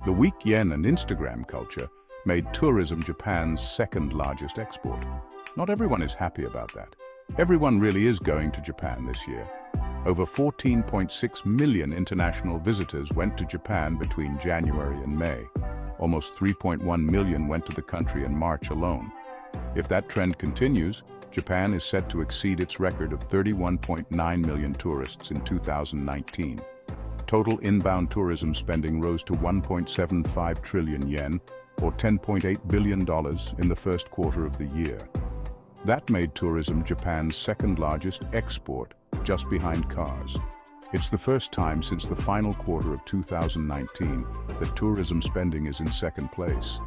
The weak yen and Instagram culture made tourism Japan's second largest export. Not everyone is happy about that. Everyone really is going to Japan this year. Over 14.6 million international visitors went to Japan between January and May. Almost 3.1 million went to the country in March alone. If that trend continues, Japan is set to exceed its record of 31.9 million tourists in 2019. Total inbound tourism spending rose to 1.75 trillion yen, or $10.8 billion in the first quarter of the year. That made tourism Japan's second largest export, just behind cars. It's the first time since the final quarter of 2019 that tourism spending is in second place.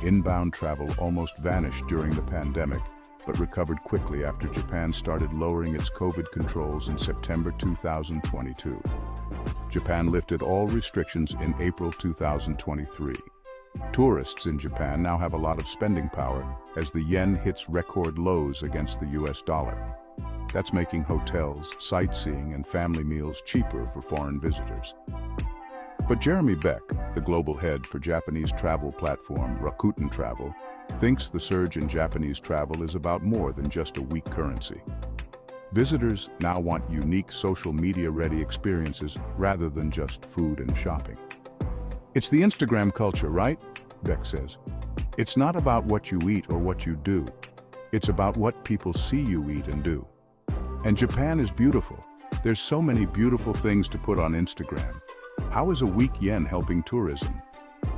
Inbound travel almost vanished during the pandemic, but recovered quickly after Japan started lowering its COVID controls in September 2022. Japan lifted all restrictions in April 2023. Tourists in Japan now have a lot of spending power as the yen hits record lows against the US dollar. That's making hotels, sightseeing, and family meals cheaper for foreign visitors. But Jeremy Beck, the global head for Japanese travel platform Rakuten Travel, thinks the surge in Japanese travel is about more than just a weak currency. Visitors now want unique social media-ready experiences rather than just food and shopping. It's the Instagram culture, right? Beck says. It's not about what you eat or what you do. It's about what people see you eat and do. And Japan is beautiful. There's so many beautiful things to put on Instagram. How is a weak yen helping tourism?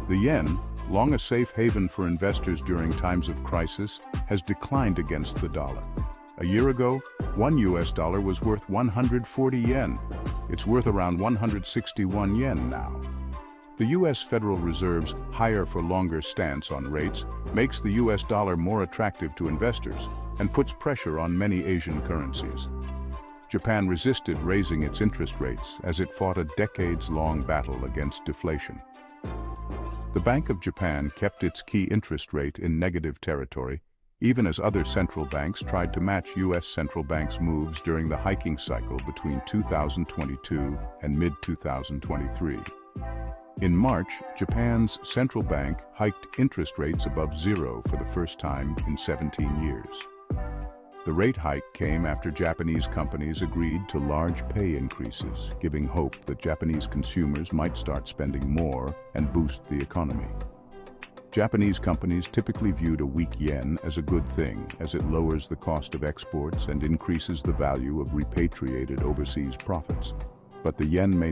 The yen, long a safe haven for investors during times of crisis, has declined against the dollar. A year ago, $1 US was worth 140 yen. It's worth around 161 yen now. The US Federal Reserve's higher for longer stance on rates makes the US dollar more attractive to investors and puts pressure on many Asian currencies. Japan resisted raising its interest rates as it fought a decades-long battle against deflation. The Bank of Japan kept its key interest rate in negative territory, even as other central banks tried to match US central banks' moves during the hiking cycle between 2022 and mid-2023. In March, Japan's central bank hiked interest rates above zero for the first time in 17 years. The rate hike came after Japanese companies agreed to large pay increases, giving hope that Japanese consumers might start spending more and boost the economy. Japanese companies typically viewed a weak yen as a good thing, as it lowers the cost of exports and increases the value of repatriated overseas profits. But the yen may